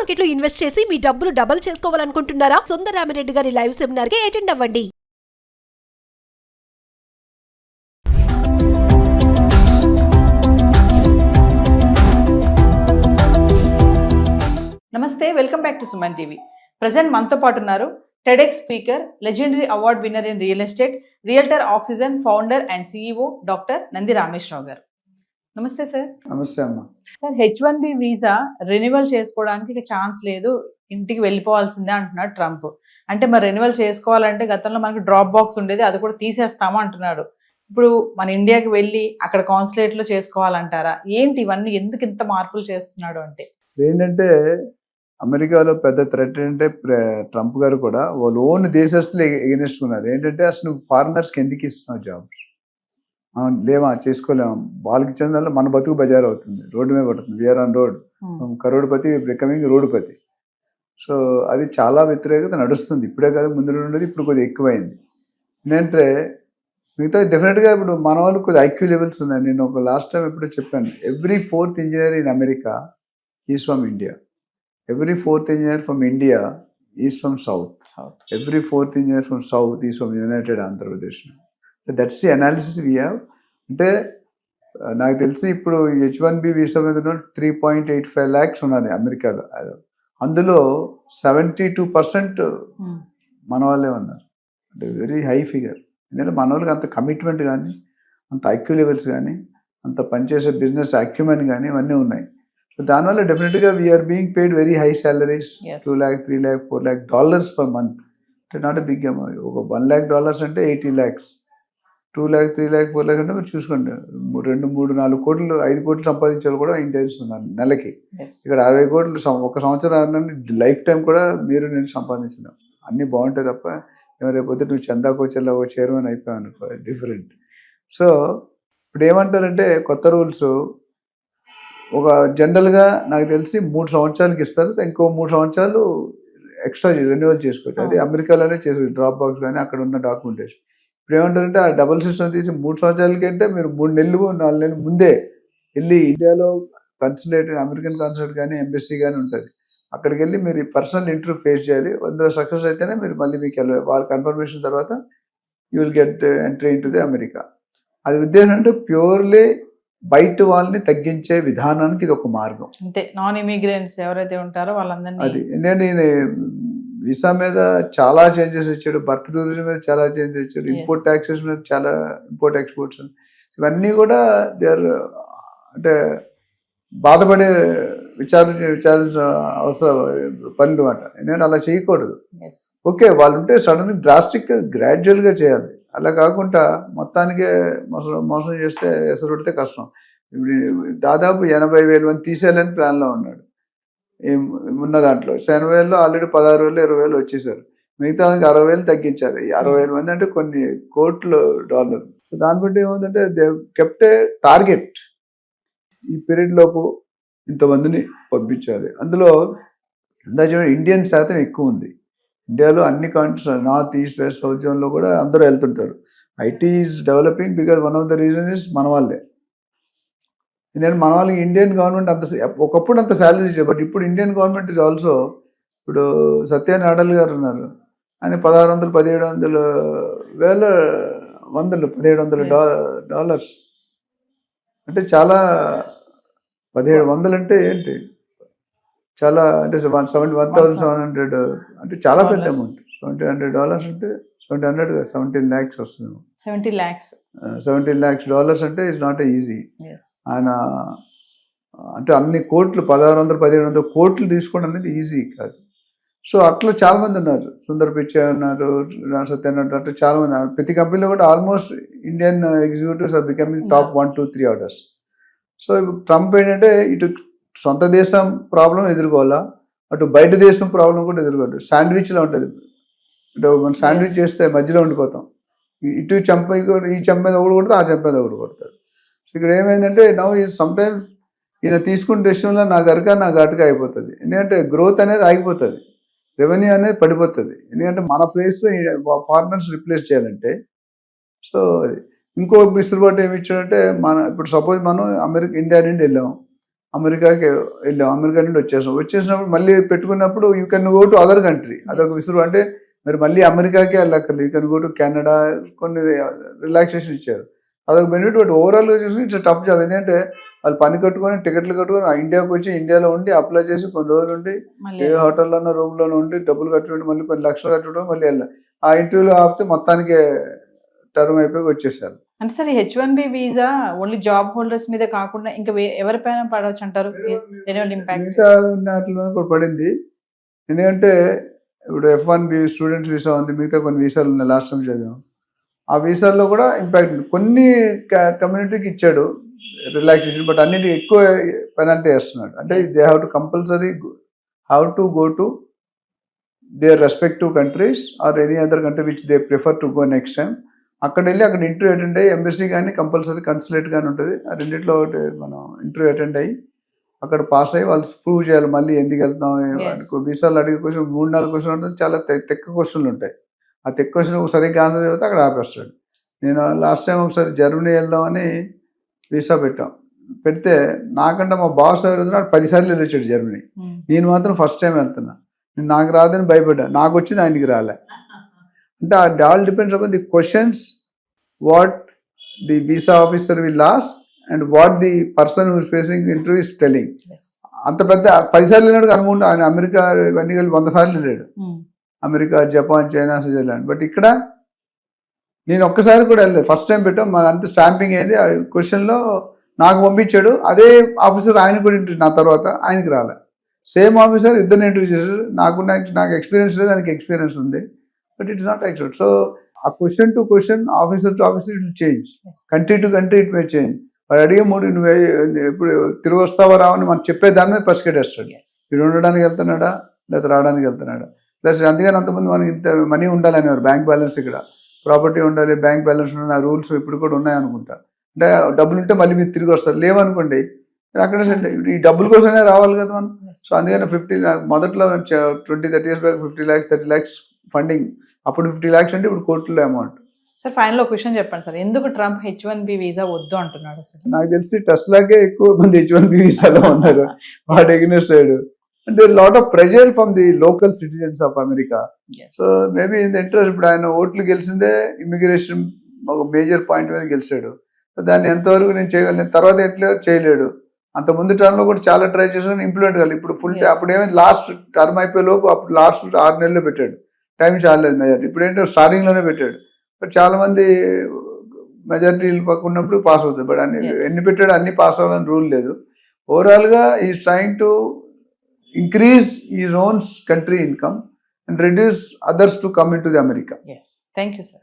Market లో invest చేసి మీ డబ్బులు డబుల్ చేసుకోవాలనుకుంటున్నారా? సుందరరామిరెడ్డి గారి లైవ్ సెమినార్ కి అటెండ్ అవ్వండి. నమస్తే, welcome back to Suman TV. Present మనతో పాటు ఉన్నారు TEDx speaker, legendary award winner in real estate, realtor oxygen founder and CEO doctor Nandi Rameshwar Rao గారు. నమస్తే సార్. నమస్తే అమ్మా. సార్, H1B వీసా రెన్యువల్ చేసుకోవడానికి ఇక ఛాన్స్ లేదు, ఇంటికి వెళ్ళిపోవాల్సిందే అంటున్నాడు ట్రంప్. అంటే మరి రెన్యువల్ చేసుకోవాలంటే గతంలో మనకి డ్రాప్ బాక్స్ ఉండేది, అది కూడా తీసేస్తాము అంటున్నాడు. ఇప్పుడు మన ఇండియాకి వెళ్ళి అక్కడ కాన్సులేట్ లో చేసుకోవాలంటారా? ఏంటి ఇవన్నీ, ఎందుకు ఇంత మార్పులు చేస్తున్నాడు అంటే? ఏంటంటే అమెరికాలో పెద్ద థ్రెట్ అంటే ట్రంప్ గారు కూడా వాళ్ళు ఓన్ దేశస్తులు ఎగెనిస్ట్ ఉన్నారు. ఏంటంటే అసలు ఫారినర్స్కి ఎందుకు ఇస్తున్నావు జాబ్స్, లేవా చేసుకోలేము, వాళ్ళకి ఇచ్చిన మన బతుకు బజార్ అవుతుంది, రోడ్డు మీద పడుతుంది, we are on road, crorepati becoming రోడ్డుపతి. సో అది చాలా వ్యతిరేకత నడుస్తుంది. ఇప్పుడే కాదు, ముందు ఉండేది, ఇప్పుడు కొద్దిగా ఎక్కువైంది. ఏంటంటే మిగతా డెఫినెట్గా ఇప్పుడు మన వాళ్ళు కొద్దిగా ఐక్యూ లెవెల్స్ ఉన్నాయి. నేను ఒక లాస్ట్ టైం ఎప్పుడో చెప్పాను, every 4th engineer in America is from India, every 4th engineer from India is from south, every 4th engineer from south is from United Andhra Pradesh. That's the analysis we have. అంటే నాకు తెలిసి ఇప్పుడు H1B visa మీద 3.85 lakhs ఉన్నారు అమెరికాలో. అందులో 72% మన వాళ్ళే ఉన్నారు. అంటే వెరీ హై ఫిగర్. ఎందుకంటే మన వాళ్ళకి అంత కమిట్మెంట్ కానీ, అంత ఐక్యూ లెవెల్స్ కానీ, అంత పనిచేసే బిజినెస్ అక్యుమెన్ కానీ ఇవన్నీ ఉన్నాయి. సో దానివల్ల డెఫినెట్గా we are being paid very high salaries, $2 lakh, $3 lakh, $4 lakh per month. అంటే నాట్ ఎ బిగ్ అమౌంట్. ఒక $1 lakh అంటే 80 lakhs, $2 lakh, $3 lakh, $4 lakh అంటే మీరు చూసుకోండి, 2, 3, 4 కోట్లు, 5 కోట్లు సంపాదించాలి కూడా ఇంటెన్స్ ఉన్నారు నెలకి. ఇక్కడ 60 కోట్లు ఒక సంవత్సరం లైఫ్ టైం కూడా మీరు నేను సంపాదించిన అన్నీ బాగుంటాయి తప్ప రేపొద్దు నువ్వు చందాకో చెల్లాకో చైర్మన్ అయిపోయావు అనుకో, డిఫరెంట్. సో ఇప్పుడు ఏమంటారంటే కొత్త రూల్స్ ఒక జనరల్గా నాకు తెలిసి 3 సంవత్సరాలకి ఇస్తారు, ఇంకో 3 సంవత్సరాలు ఎక్స్ట్రా రెన్యువల్ చేసుకోవచ్చు. అది అమెరికాలోనే చేసుకోవచ్చు, డ్రాప్ బాక్స్ కానీ అక్కడ ఉన్న డాక్యుమెంటేషన్. ఇప్పుడు ఏమంటారంటే ఆ డబుల్ సిస్టమ్ తీసి 3 సంవత్సరాలకి అంటే మీరు 3 నెలలు 4 నెలలు ముందే వెళ్ళి ఇండియాలో కన్సులేట్, అమెరికన్ కన్సులేట్ కానీ ఎంబెస్సీ కానీ ఉంటుంది, అక్కడికి వెళ్ళి మీరు పర్సనల్ ఇంటర్వ్యూ ఫేస్ చేయాలి. అందులో సక్సెస్ అయితేనే మీరు మళ్ళీ మీకు వాళ్ళ కన్ఫర్మేషన్ తర్వాత you will get entry in to the America. అది ఉద్దేశం అంటే ప్యూర్లీ బయట వాళ్ళని తగ్గించే విధానానికి ఇది ఒక మార్గం. అంతే, నాన్ ఇమిగ్రెంట్స్ ఎవరైతే ఉంటారో వాళ్ళందరినీ. అది ఎందుకంటే వీసా మీద చాలా చేంజెస్ ఇచ్చాడు, బర్త్ టూరిజం మీద చాలా చేంజెస్ ఇచ్చాడు, ఇంపోర్ట్ ట్యాక్సెస్ మీద చాలా, ఇంపోర్ట్ ఎక్స్పోర్ట్స్, ఇవన్నీ కూడా దే ఆర్ అంటే బాధపడే విచారించిన అవసరం పనులు అన్నమాట. ఎందుకంటే అలా చేయకూడదు. ఓకే, వాళ్ళు ఉంటే సడన్ డ్రాస్టిక్ గ్రాడ్యువల్గా చేయాలి. అలా కాకుండా మొత్తానికే మోసం చేస్తే ఎసరు పెడితే కష్టం. దాదాపు 80,000 మంది తీసేయాలని ప్లాన్లో ఉన్నాడు. ఉన్న దాంట్లో 80,000లో ఆల్రెడీ 16,000, 20,000 వచ్చేసారు. మిగతా 60,000 తగ్గించాలి. 60,000 మంది అంటే కొన్ని కోట్ల డాలర్లు. సో దాన్ని బట్టి ఏముందంటే దే కెప్ట్ ఏ టార్గెట్, ఈ పీరియడ్ లోపు ఇంతమందిని పంపించాలి. అందులో ఇండియన్ శాతం ఎక్కువ ఉంది. ఇండియాలో అన్ని countries, north, east, west, south జోన్లో కూడా అందరూ వెళ్తుంటారు. IT is developing because one of the reason is మన వాళ్ళే. ఎందుకంటే మన వాళ్ళకి ఇండియన్ గవర్నమెంట్ అంత ఒకప్పుడు అంత శాలరీ ఇచ్చారు, బట్ ఇప్పుడు ఇండియన్ గవర్నమెంట్ ఇస్ ఆల్సో, ఇప్పుడు సత్యాని అడల్ గారు ఉన్నారు, ఆయన $1,600, $1,700 అంటే చాలా, 1,700 అంటే ఏంటి, చాలా అంటే $1,700 అంటే చాలా పెద్ద అమౌంట్. $1,700 అంటే 17 lakhs వస్తుంది. 70 lakhs, $17 lakhs అంటే ఇట్స్ నాట్ ఈజీ. ఆయన అంటే అన్ని కోట్లు, 1,600, 1,700 కోట్లు తీసుకోవడం అనేది ఈజీ కాదు. సో అట్లా చాలా మంది ఉన్నారు, సుందర్ పిచ్చే ఉన్నారు, సత్యనారాయణ, అంటే చాలా మంది. ప్రతి కంపెనీలో కూడా almost Indian executives are becoming top 1, 2, 3 orders. So ఇప్పుడు ట్రంప్ ఏంటంటే ఇటు సొంత దేశం ప్రాబ్లం ఎదుర్కోవాలా, అటు బయట దేశం ప్రాబ్లం కూడా ఎదుర్కోవాలి. శాండ్విచ్లో ఉంటుంది. అంటే మనం శాండ్విచ్ చేస్తే మధ్యలో ఉండిపోతాం. ఇటు చెంప, ఈ చెంప మీద ఒకటి కొడతాడు, ఆ చెంప మీద ఒకటి కొడతాడు. సో ఇక్కడ ఏమైందంటే నౌ ఈ సమ్టైమ్స్ ఈయన తీసుకున్న డెసిషన్లో నా ఘాటుగా అయిపోతుంది. ఎందుకంటే గ్రోత్ అనేది ఆగిపోతుంది, రెవెన్యూ అనేది పడిపోతుంది. ఎందుకంటే మన ప్లేస్లో ఫారినర్స్ రిప్లేస్ చేయాలంటే. సో ఇంకో మిస్త్రబాటు ఏమి ఇచ్చాడంటే, ఇప్పుడు సపోజ్ మనం ఇండియా నుండి వెళ్ళాం, అమెరికాకి వెళ్ళాం, అమెరికా నుండి వచ్చేసినప్పుడు మళ్ళీ పెట్టుకున్నప్పుడు you can go to other country, అదొక విసురు. అంటే మీరు మళ్ళీ అమెరికాకే వెళ్ళక్కర్లేదు, you can go to Canada, కొన్ని రిలాక్సేషన్ ఇచ్చారు, అదొక బెనిఫిట్. బట్ ఓవరాల్గా చూసి ఇట్స్ టఫ్ జాబ్. ఎందుకంటే వాళ్ళు పని కట్టుకొని టికెట్లు కట్టుకొని ఇండియాకి వచ్చి ఇండియాలో ఉండి అప్లై చేసి కొన్ని రోజులు ఉండి ఏ హోటల్లోనో రూమ్లోనో ఉండి డబ్బులు కట్టుకుంటే మళ్ళీ కొన్ని లక్షలు కట్టడం మళ్ళీ వెళ్ళాలి. ఆ ఇంటర్వ్యూలో ఆపితే మొత్తానికి టర్మ్ అయిపోయి వచ్చేసారు. అంటే sir H1B visa only job holders మీద కాకుండా ఇంకా ఎవరిపైన పడవచ్చు అంటారు ఇంపాక్ట్? మిగతా వాటి మీద కూడా పడింది. ఎందుకంటే ఇప్పుడు F1B స్టూడెంట్స్ వీసా ఉంది, మిగతా కొన్ని వీసాలు ఉన్నాయి, లాస్ట్ టైం చదివాం. ఆ వీసాల్లో కూడా ఇంపాక్ట్ ఉంది. కొన్ని కమ్యూనిటీకి ఇచ్చాడు రిలాక్సేషన్, బట్ అన్నిటికీ ఎక్కువ పెనాల్టీ వేస్తున్నాడు. అంటే they have to compulsory have to go to their respective countries or any other country which they prefer to go next time. అక్కడ వెళ్ళి అక్కడ ఇంటర్వ్యూ అటెండ్ అయ్యి ఎంబసీ కానీ కంపల్సరీ కన్సులేట్ కానీ ఉంటుంది, ఆ రెండింటిలో ఒకటి మనం ఇంటర్వ్యూ అటెండ్ అయ్యి అక్కడ పాస్ అయ్యి వాళ్ళు ప్రూవ్ చేయాలి మళ్ళీ ఎందుకు వెళ్తాం. వీసాలు అడిగే క్వశ్చన్ 3-4 క్వశ్చన్ ఉంటుంది, చాలా తెక్క క్వశ్చన్లు ఉంటాయి. ఆ తెక్క క్వశ్చన్ సరిగ్గా ఆన్సర్ చెబితే అక్కడ ఆపేస్తాడు. నేను లాస్ట్ టైం ఒకసారి జర్మనీ వెళ్దామని వీసా పెడితే నాకంటే మా బాస్ ఎవరు 10 సార్లు వెళ్ళొచ్చాడు జర్మనీ. నేను మాత్రం ఫస్ట్ టైం వెళ్తున్నా, నాకు రాదని భయపడ్డా, నాకు వచ్చింది ఆయనకి రాలే. అంటే all depends upon the questions what the visa officer will ask and what the person who is facing interview is telling. అంత పెద్ద 10 సార్లు వెళ్ళాడు అనుకుంటా, ఆయన అమెరికా ఇవన్నీ కలిపి 100 సార్లు వెళ్ళాడు, America, Japan, China, Switzerland. But ఇక్కడ నేను ఒక్కసారి కూడా వెళ్ళలేదు, ఫస్ట్ టైం పెట్టాం. మాకు అంత స్టాంపింగ్ అయింది. ఆ క్వశ్చన్లో నాకు పంపించాడు, అదే ఆఫీసర్ ఆయన కూడా ఇంటర్వ్యూ, నా తర్వాత ఆయనకి రాలే. సేమ్ ఆఫీసర్ ఇద్దరిని ఇంటర్వ్యూ చేశారు. నాకు ఎక్స్పీరియన్స్ లేదు, ఆయనకి ఎక్స్పీరియన్స్ ఉంది, but it's not expert. So ఆ question to question, officer to officer it will change, country to country it may change. వాడు అడిగే నువ్వు ఇప్పుడు తిరిగి వస్తావా రావని మనం చెప్పే దాని మీద పసిగట్టేస్తాడు. వీడు ఉండడానికి వెళ్తున్నాడా లేదా రావడానికి వెళ్తున్నాడా. ప్లస్ అందుకని అంతమంది మనకి ఇంత మనీ ఉండాలనేవారు, బ్యాంక్ బ్యాలెన్స్, ఇక్కడ ప్రాపర్టీ ఉండాలి, బ్యాంక్ బ్యాలెన్స్ ఉండాలి, ఆ రూల్స్ ఇప్పుడు కూడా ఉన్నాయనుకుంటా. అంటే డబ్బులు ఉంటే మళ్ళీ మీరు తిరిగి వస్తారు, లేవనుకోండి అక్కడ ఈ డబ్బుల కోసమే రావాలి కదా మనం. సో అందుకని 50 మొదట్లో 20-30 years back 50 lakhs 30 lakhs funding, అప్పుడు 50 lakhs అంటే ఇప్పుడు కోట్ల అమౌంట్. సార్ ఫైనల్ ఒక క్వశ్చన్ చెప్పండి సార్, ఎందుకు ట్రంప్ H1B వీసా వద్దు అంటున్నాడు? సార్ నాకు తెలిసి టెస్లాకే ఎక్కువ మంది H1B వీసాలో ఉన్నారు, వాడు ఎగ్నెస్ట్ అయ్యాడు. అంటే lot of pressure from the local citizens of America. So maybe in the interest, ఇప్పుడు ఆయన ఓట్లు గెలిచిందే ఇమిగ్రేషన్ ఒక మేజర్ పాయింట్ మీద గెలిచాడు. దాన్ని ఎంతవరకు నేను చేయగలను, తర్వాత ఎట్లా చేయలేడు. అంత ముందు టర్మ్ లో కూడా చాలా ట్రై చేసాను, ఇంప్లిమెంట్ కాలేదు. ఇప్పుడు ఫుల్ అప్పుడు ఏమైంది, లాస్ట్ టర్మ్ అయిపోయే లోపు అప్పుడు లాస్ట్ 6 నెలల్లో పెట్టాడు, టైం చాలేదు మెజార్టీ. ఇప్పుడు ఏంటంటే స్టార్టింగ్ లోనే పెట్టాడు, బట్ చాలా మంది మెజార్టీలు పక్క ఉన్నప్పుడు పాస్ అవుతుంది. బట్ ఎన్ని పెట్టాడు అన్ని పాస్ అవ్వాలని రూల్ లేదు. ఓవరాల్ గా is trying to increase his own country income and reduce others to come into the America. Yes. Thank you, sir.